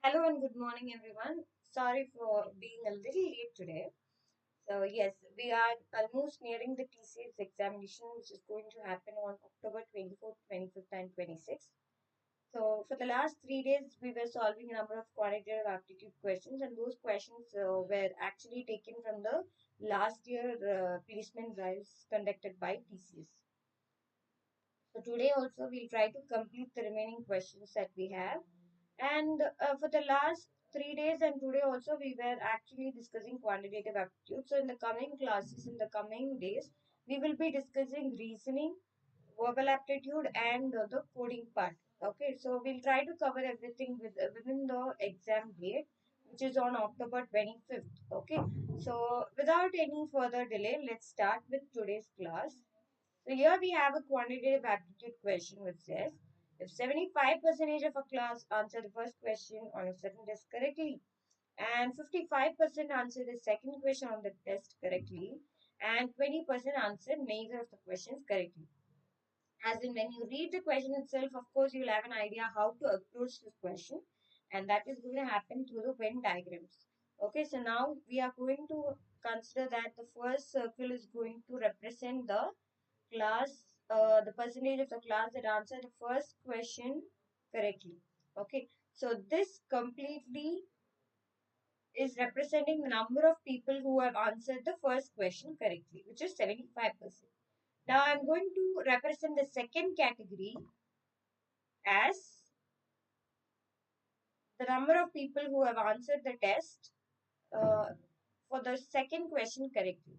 Hello and good morning, everyone. Sorry for being a little late today. So, yes, we are almost nearing the TCS examination, which is going to happen on October 24th, 25th, and 26th. So, for the last 3 days, we were solving a number of quantitative aptitude questions, and those questions were actually taken from the last year placement drives conducted by TCS. So, today also, we'll try to complete the remaining questions that we have. And for the last 3 days and today also, we were actually discussing quantitative aptitude. So in the coming classes, in the coming days, we will be discussing reasoning, verbal aptitude, and the coding part. Okay, so we'll try to cover everything within the exam date, which is on October 25th. Okay, so without any further delay, let's start with today's class. So here we have a quantitative aptitude question which says, if 75% of a class answer the first question on a certain test correctly, and 55% answer the second question on the test correctly, and 20% answer neither of the questions correctly. As in, when you read the question itself, of course, you'll have an idea how to approach this question, and that is going to happen through the Venn diagrams. Okay, so now we are going to consider that the first circle is going to represent the percentage of the class that answered the first question correctly. Okay, so this completely is representing the number of people who have answered the first question correctly, which is 75%. Now I'm going to represent the second category as the number of people who have answered the test uh, for the second question correctly.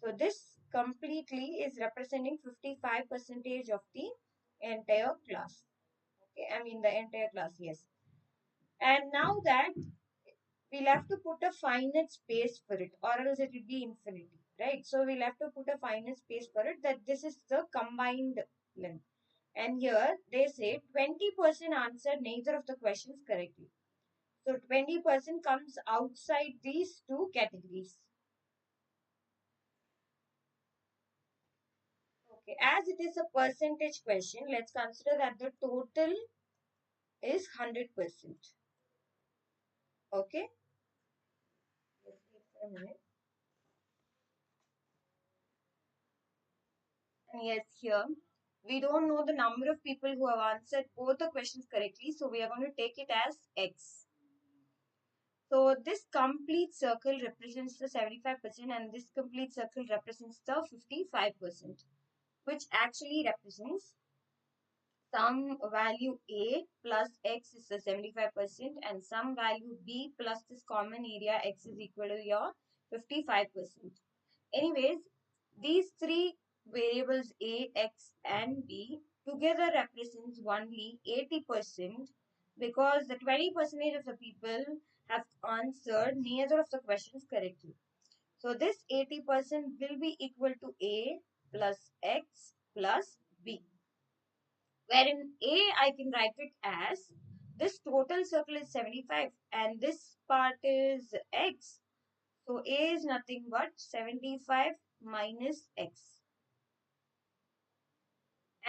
So this completely is representing 55 percentage of the entire class. Okay, I mean the entire class, yes. And now that we'll have to put a finite space for it, or else it will be infinity, right? So we'll have to put a finite space for it that this is the combined length. And here they say 20% answered neither of the questions correctly. So 20% comes outside these two categories. Okay, as it is a percentage question, let's consider that the total is 100%. Okay, let's wait for a minute. And yes, here we don't know the number of people who have answered both the questions correctly, so we are going to take it as X. So this complete circle represents the 75% and this complete circle represents the 55%, which actually represents some value A plus X is the 75% and some value B plus this common area X is equal to your 55%. Anyways, these three variables A, X and B together represents only 80% because the 20% of the people have answered neither of the questions correctly. So this 80% will be equal to A plus X plus B. Wherein A, I can write it as this total circle is 75 and this part is X. So A is nothing but 75 minus X.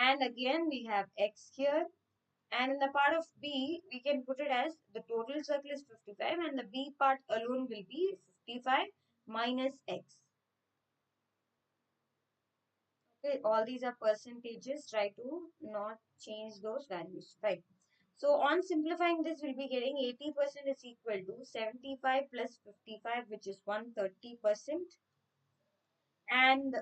And again we have X here. And in the part of B, we can put it as the total circle is 55 and the B part alone will be 55 minus X. Okay, all these are percentages. Try to not change those values. Right. So on simplifying this, we'll be getting 80% is equal to 75 plus 55, which is 130%. And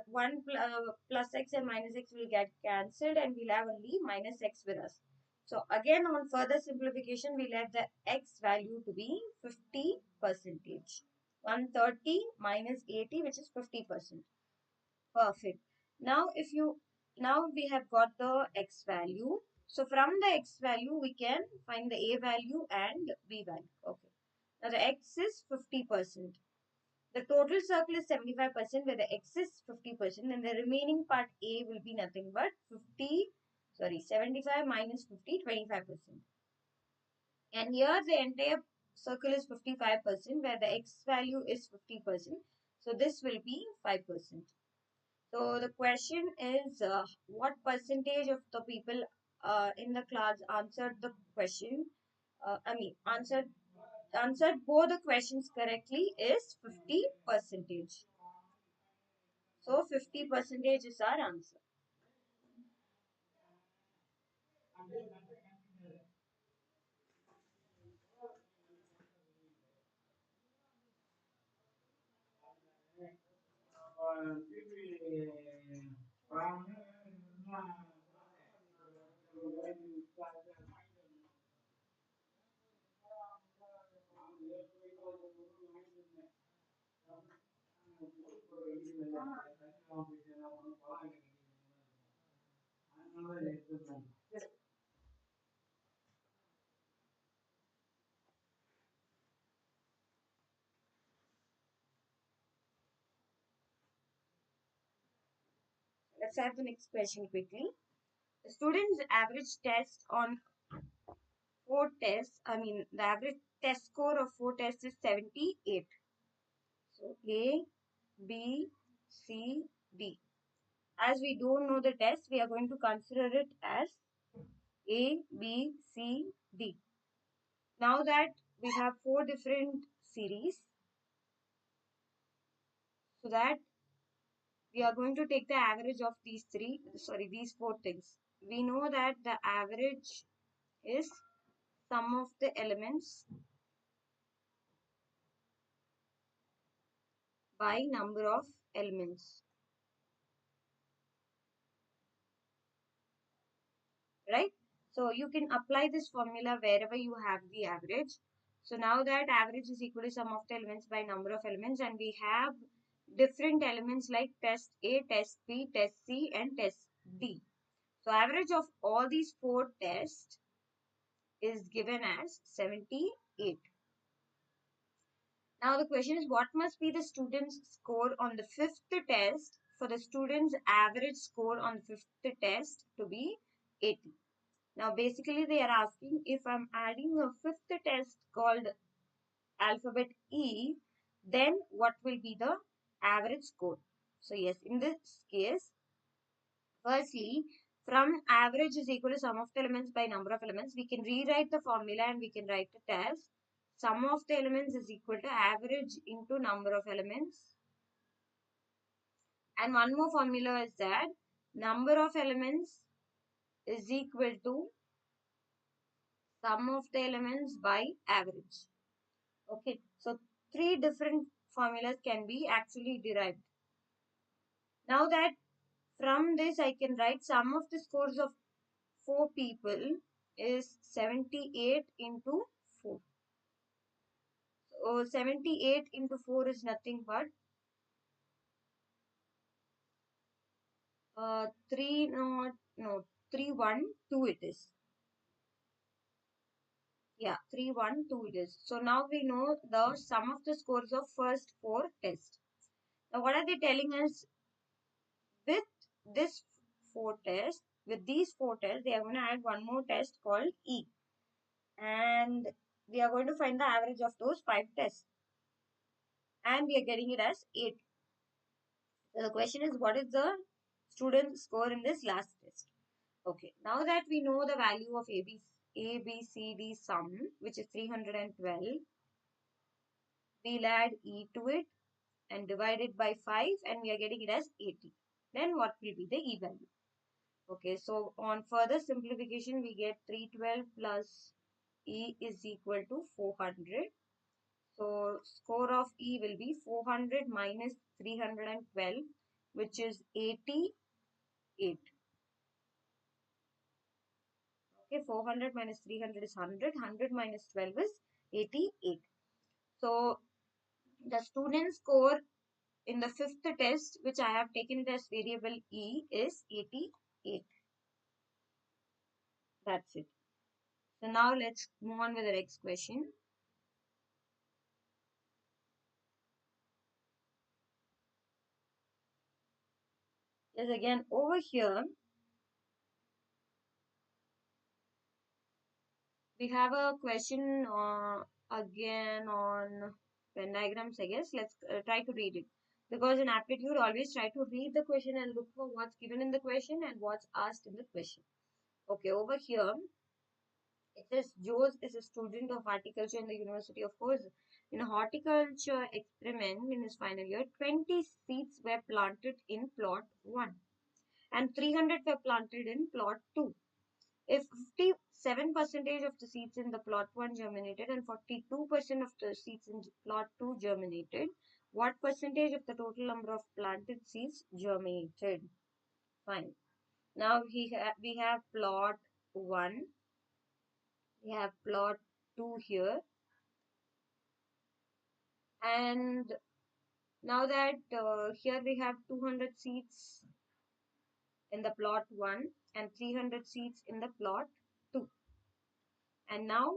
plus x and minus x will get cancelled and we'll have only minus x with us. So again, on further simplification, we'll have the x value to be 50 percentage. 130 minus 80, which is 50%. Perfect. Now we have got the x value. So from the x value, we can find the a value and b value. Okay. Now the x is 50%. The total circle is 75% where the x is 50% and the remaining part a will be nothing but 75 minus 50, 25%. And here the entire circle is 55% where the x value is 50%. So this will be 5%. So the question is what percentage of the people in the class answered the question, answered answered both the questions correctly is 50%. So 50% is our answer. Let's have the next question quickly. The student's average test on four tests, the average test score of four tests is 78. So A, B, C, D. As we don't know the test, we are going to consider it as A, B, C, D. Now that we have four different series, so that we are going to take the average of these four things. We know that the average is sum of the elements by number of elements, right? So you can apply this formula wherever you have the average. So now that average is equal to sum of the elements by number of elements, and we have different elements like test A, test B, test C, and test D. So average of all these four tests is given as 78. Now the question is, what must be the student's score on the fifth test for the student's average score on the fifth test to be 80? Now basically they are asking, if I'm adding a fifth test called alphabet E, then what will be the average score? So yes, in this case, firstly, from average is equal to sum of the elements by number of elements, we can rewrite the formula and we can write it as sum of the elements is equal to average into number of elements. And one more formula is that number of elements is equal to sum of the elements by average. Okay, so three different formulas can be actually derived. Now that from this I can write sum of the scores of four people is 78 into 4. So 78 into 4 is nothing but 312 it is. Yeah, 312 it is. So now we know the sum of the scores of first four tests. Now what are they telling us? With this with these four tests, they are going to add one more test called E. And we are going to find the average of those 5 tests. And we are getting it as 8. So the question is, what is the student score in this last test? Okay, now that we know the value of A, B, C, D sum, which is 312, we'll add E to it and divide it by 5 and we are getting it as 80. Then what will be the E value? Okay, so on further simplification, we get 312 plus E is equal to 400. So score of E will be 400 minus 312, which is 88. Okay, 400 minus 300 is 100. 100 minus 12 is 88. So the student score in the fifth test, which I have taken it as variable E, is 88. That's it. So now let's move on with the next question. Yes, again over here we have a question again on Venn diagrams, I guess. Let's try to read it. Because in aptitude, always try to read the question and look for what's given in the question and what's asked in the question. Okay, over here, It says Jose is a student of horticulture in the University of Course. In a horticulture experiment in his final year, 20 seeds were planted in plot 1 and 300 were planted in plot 2. If 57% of the seeds in the plot 1 germinated and 42% of the seeds in plot 2 germinated, what percentage of the total number of planted seeds germinated? Fine. Now we have plot 1, we have plot 2 here, and now that here we have 200 seeds in the plot 1 and 300 seeds in the plot 2. And now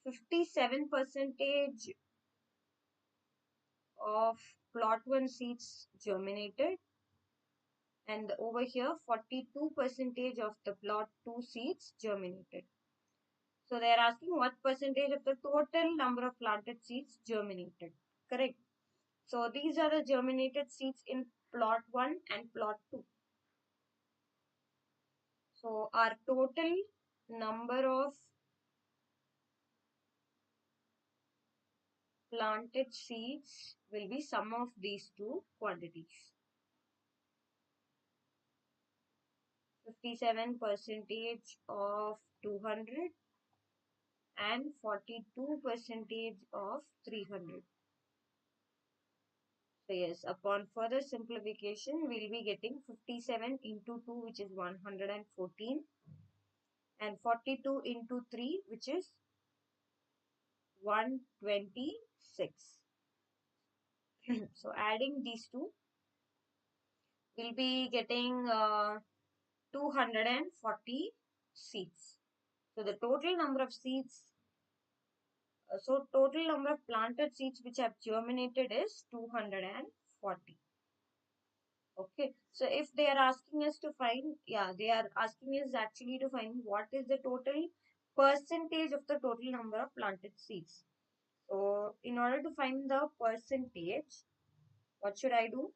57 percentage of plot 1 seeds germinated, and over here 42 percentage of the plot 2 seeds germinated. So they are asking what percentage of the total number of planted seeds germinated. Correct. So these are the germinated seeds in plot 1 and plot 2. So our total number of planted seeds will be sum of these two quantities. 57 percentage of 200 and 42 percentage of 300. So yes, upon further simplification, we'll be getting 57 into 2, which is 114, and 42 into 3, which is 126. So adding these two, we'll be getting 240 seeds. So the total number of seeds, total number of planted seeds which have germinated is 240. Okay, so if they are asking us to find, yeah, they are asking us actually to find what is the total percentage of the total number of planted seeds. So in order to find the percentage, what should I do?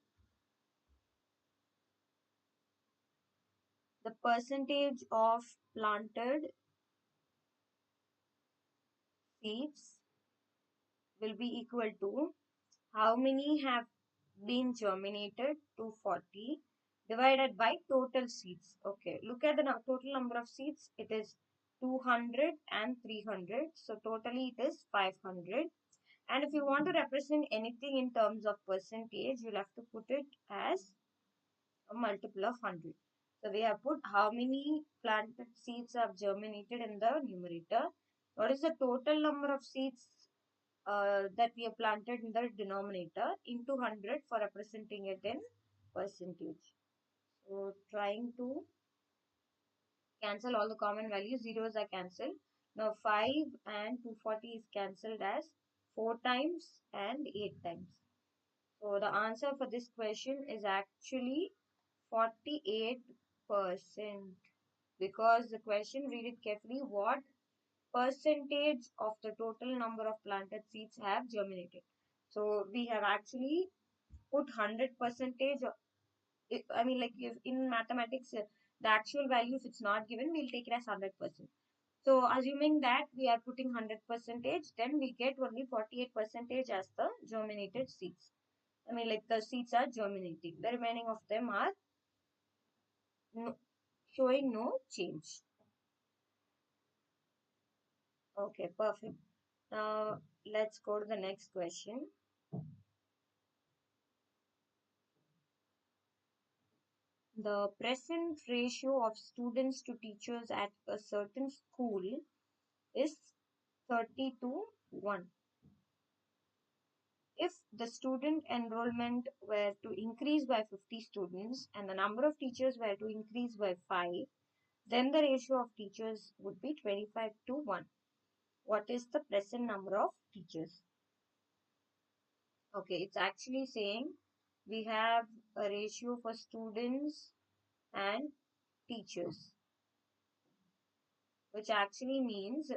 The percentage of planted seeds will be equal to how many have been germinated, 240, divided by total seeds. Okay, look at the total number of seeds. It is 200 and 300. So totally it is 500. And if you want to represent anything in terms of percentage, you'll have to put it as a multiple of 100. So we have put how many planted seeds have germinated in the numerator. What is the total number of seeds that we have planted in the denominator into 100 for representing it in percentage. So trying to cancel all the common values, zeros are cancelled. Now 5 and 240 is cancelled as 4 times and 8 times. So the answer for this question is actually 48%, because the question, read it carefully, what percentage of the total number of planted seeds have germinated. So we have actually put 100 percentage. I mean, like if in mathematics, the actual value, if it's not given, we'll take it as 100%. So assuming that we are putting 100 percentage, then we get only 48 percentage as the germinated seeds. I mean, like the seeds are germinating. The remaining of them are no, showing no change. Okay, perfect. Now let's go to the next question. The present ratio of students to teachers at a certain school is 30 to 1. If the student enrollment were to increase by 50 students and the number of teachers were to increase by 5, then the ratio of teachers would be 25 to 1. What is the present number of teachers? Okay, it's actually saying we have a ratio for students and teachers, which actually means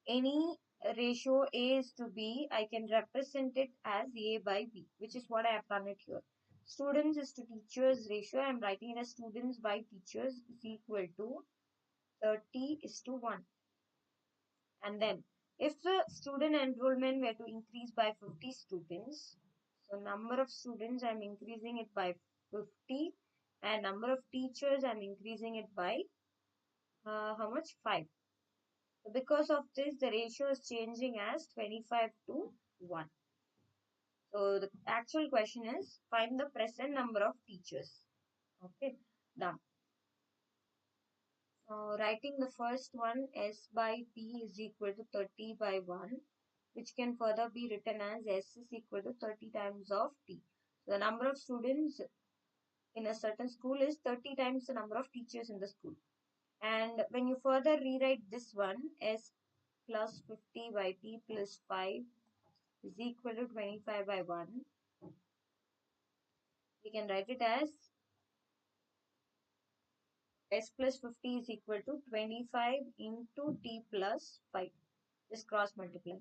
any ratio A is to B, I can represent it as A by B, which is what I have done it here. Students is to teachers ratio, I am writing it as students by teachers is equal to 30 is to 1. And then if the student enrollment were to increase by 50 students, so number of students I'm increasing it by 50, and number of teachers I'm increasing it by how much? 5. So because of this, the ratio is changing as 25 to 1. So the actual question is find the present number of teachers. Okay, done. Writing the first one, S by T is equal to 30 by 1, which can further be written as S is equal to 30 times of T. So the number of students in a certain school is 30 times the number of teachers in the school. And when you further rewrite this one, S plus 50 by T plus 5 is equal to 25 by 1, we can write it as S plus 50 is equal to 25 into T plus 5. Just cross multiply.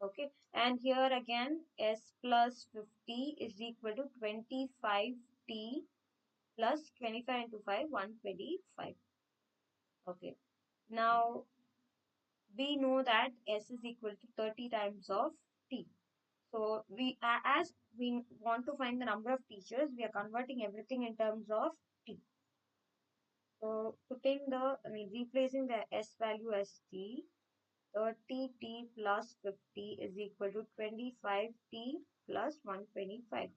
Okay, and here again S plus 50 is equal to 25T plus 25 into 5, 125. Okay, now we know that S is equal to 30 times of T. So we as we want to find the number of teachers, we are converting everything in terms of T. So replacing the S value as T, 30T plus 50 is equal to 25T plus 125.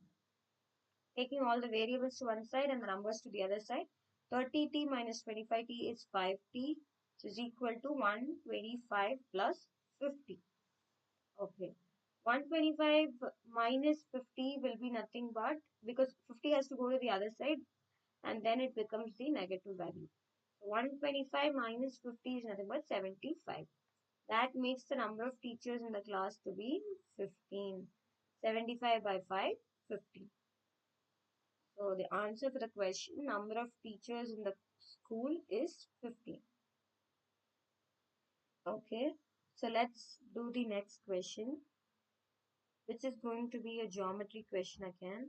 Taking all the variables to one side and the numbers to the other side, 30T minus 25T is 5T, which is equal to 125 plus 50. Okay. 125 minus 50 will be nothing but, because 50 has to go to the other side and then it becomes the negative value. 125 minus 50 is nothing but 75. That makes the number of teachers in the class to be 15. 75 by 5, 15. So the answer for the question, number of teachers in the school is 15. Okay. So let's do the next question, which is going to be a geometry question again.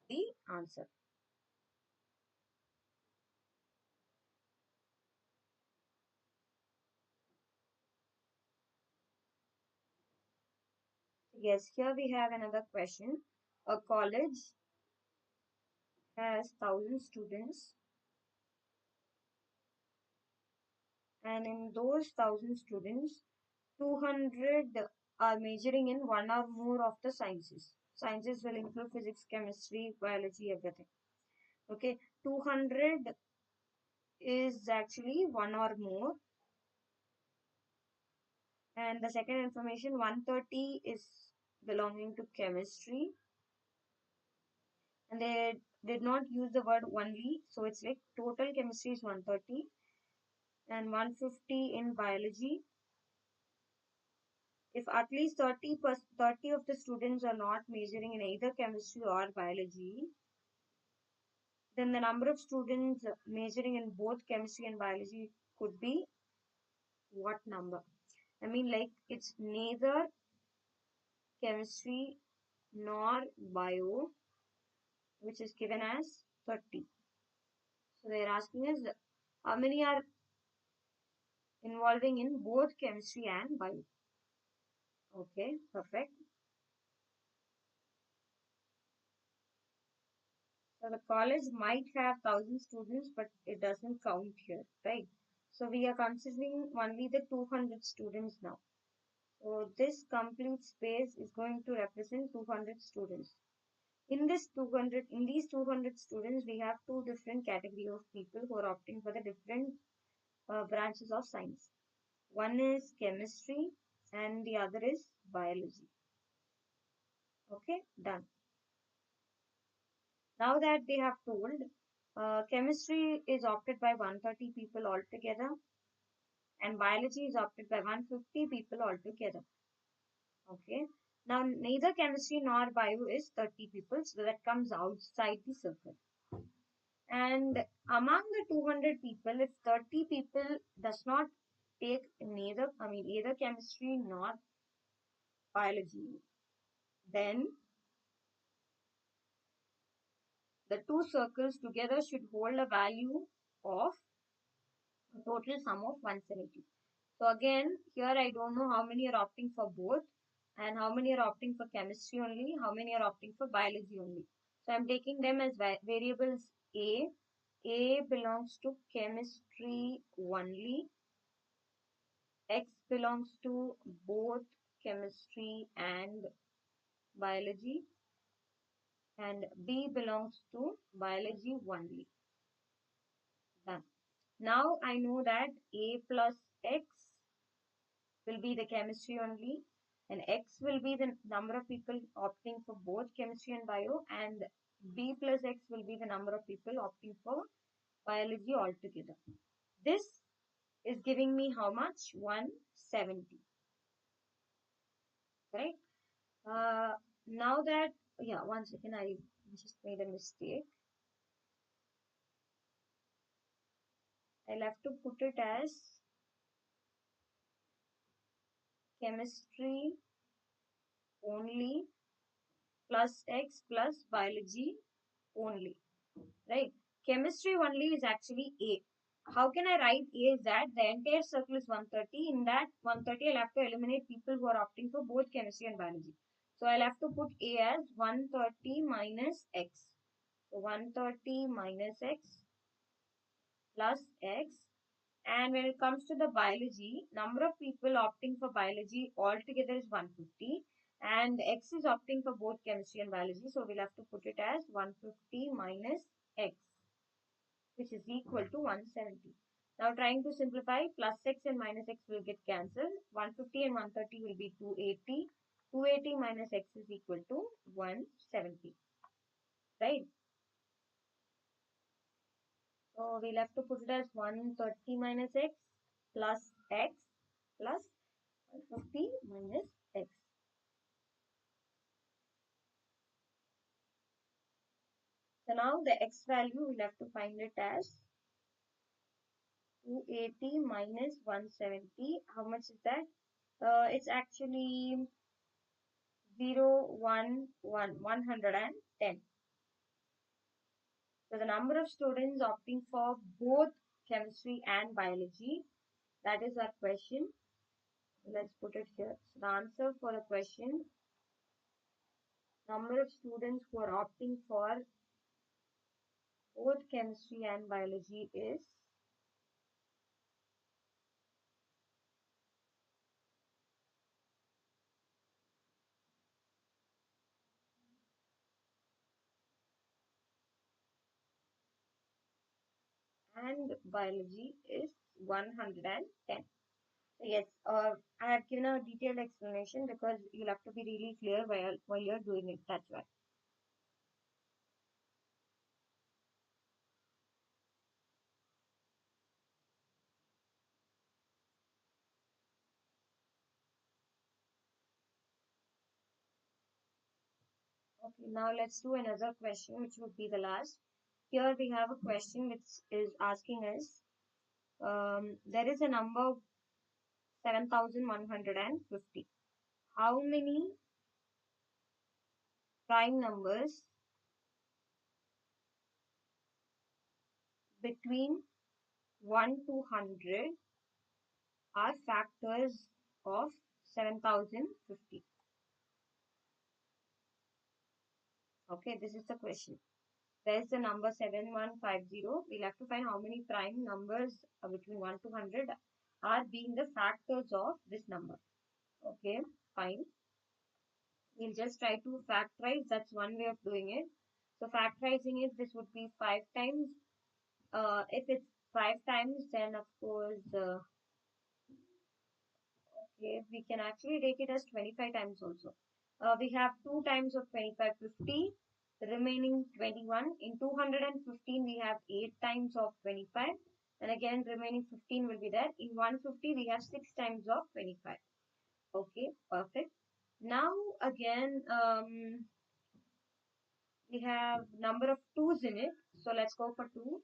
The answer. Yes, here we have another question. A college has 1,000 students, and in those 1,000 students, 200 are majoring in one or more of the sciences. Sciences will include physics, chemistry, biology, everything. Okay, 200 is actually one or more. And the second information, 130 is belonging to chemistry. And they did not use the word only. So it's like total chemistry is 130 and 150 in biology. If at least 30 of the students are not majoring in either chemistry or biology, then the number of students majoring in both chemistry and biology could be what number? I mean, like it's neither chemistry nor bio, which is given as 30. So they're asking us how many are involving in both chemistry and bio. Okay, perfect. So the college might have 1,000 students, but it doesn't count here, right? So we are considering only the 200 students now. So this complete space is going to represent 200 students. In these 200 students, we have two different category of people who are opting for the different branches of science. One is chemistry and the other is biology. Okay, done. Now that they have told, chemistry is opted by 130 people altogether and biology is opted by 150 people altogether. Okay. Now neither chemistry nor bio is 30 people, so that comes outside the circle. And among the 200 people, if 30 people does not take either chemistry nor biology, then the two circles together should hold a value of a total sum of 170. So again, here I don't know how many are opting for both and how many are opting for chemistry only, how many are opting for biology only. So I'm taking them as variables A. A belongs to chemistry only. X belongs to both chemistry and biology. And B belongs to biology only. Done. Now I know that A plus X will be the chemistry only, and X will be the number of people opting for both chemistry and bio, and B plus X will be the number of people opting for biology altogether. This is giving me how much? 170. Right? Now that, yeah, one second, I just made a mistake. I'll have to put it as chemistry only plus X plus biology only, right? Chemistry only is actually A. How can I write A is that the entire circle is 130. In that 130, I'll have to eliminate people who are opting for both chemistry and biology. So I'll have to put A as 130 minus X. So 130 minus X plus X. And when it comes to the biology, number of people opting for biology altogether is 150. And X is opting for both chemistry and biology. So we'll have to put it as 150 minus X, which is equal to 170. Now trying to simplify, plus X and minus X will get cancelled. 150 and 130 will be 280. 280 minus X is equal to 170. Right? So we'll have to put it as 130 minus X plus X plus 150 minus X. So now the X value, we'll have to find it as 280 minus 170. How much is that? It's actually 110. So the number of students opting for both chemistry and biology, that is our question. Let's put it here. So the answer for the question, number of students who are opting for both chemistry and biology is, and biology is 110. So yes, I have given a detailed explanation because you'll have to be really clear while you're doing it. That's why. Okay, now let's do another question, which would be the last. Here we have a question which is asking us, there is a number 7,150. How many prime numbers between 1 to 100 are factors of 7,050? Okay, this is the question. There's the number 7150. We'll have to find how many prime numbers between 1 to 100 are being the factors of this number. Okay, fine. We'll just try to factorize. That's one way of doing it. So factorizing it, this would be 5 times. If it's 5 times, then of course, okay, we can actually take it as 25 times also. We have 2 times of 25, 50. The remaining 21. In 215, we have 8 times of 25. And again, remaining 15 will be there. In 150, we have 6 times of 25. Okay, perfect. Now, again, we have number of 2's in it. So let's go for 2.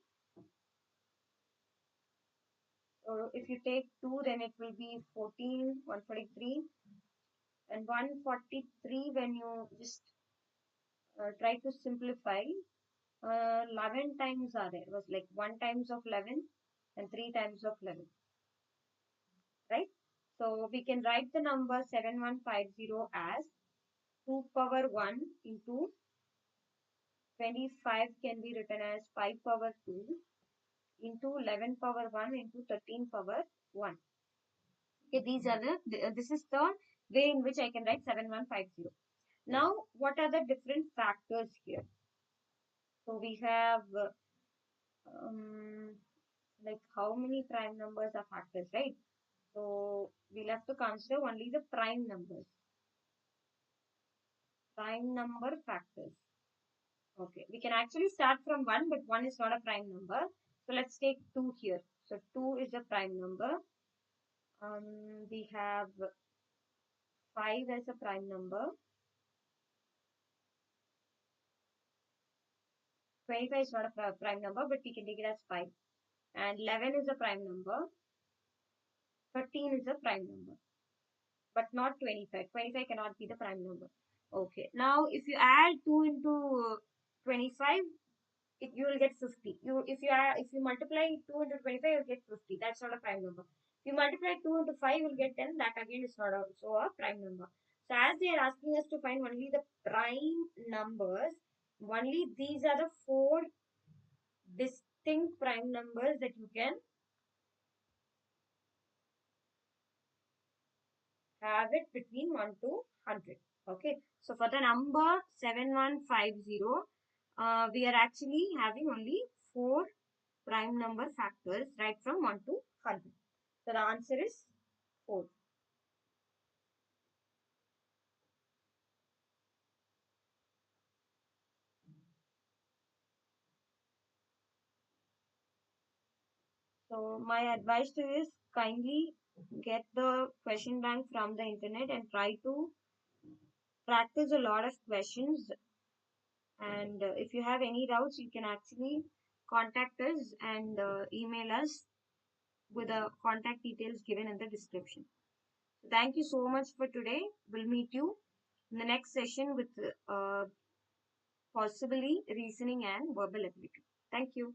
So if you take 2, then it will be 14, 143. And 143, when you just try to simplify, 11 times are there. It was like 1 times of 11 and 3 times of 11, right? So we can write the number 7150 as 2 power 1 into 25 can be written as 5 power 2 into 11 power 1 into 13 power 1. Okay, these are this is the way in which I can write 7150. Now, what are the different factors here? So we have um, like how many prime numbers are factors, right? So we'll have to consider only the prime numbers, prime number factors. Okay, we can actually start from 1, but 1 is not a prime number. So let's take 2 here. So 2 is a prime number. We have 5 as a prime number. 25 is not a prime number, but we can take it as 5. And 11 is a prime number. 13 is a prime number, but not 25. 25 cannot be the prime number. Okay. Now, if you add 2 into 25, you will get 50. If you multiply 2 into 25, you'll get 50. That's not a prime number. If you multiply 2 into 5, you'll get 10. That again is not also a prime number. So as they are asking us to find only the prime numbers, only these are the 4 distinct prime numbers that you can have it between 1 to 100. Okay. So for the number 7150, we are actually having only 4 prime number factors right from 1 to 100. So the answer is 4. So my advice to you is kindly get the question bank from the internet and try to practice a lot of questions. And if you have any doubts, you can actually contact us and email us with the contact details given in the description. So thank you so much for today. We'll meet you in the next session with possibly reasoning and verbal ability. Thank you.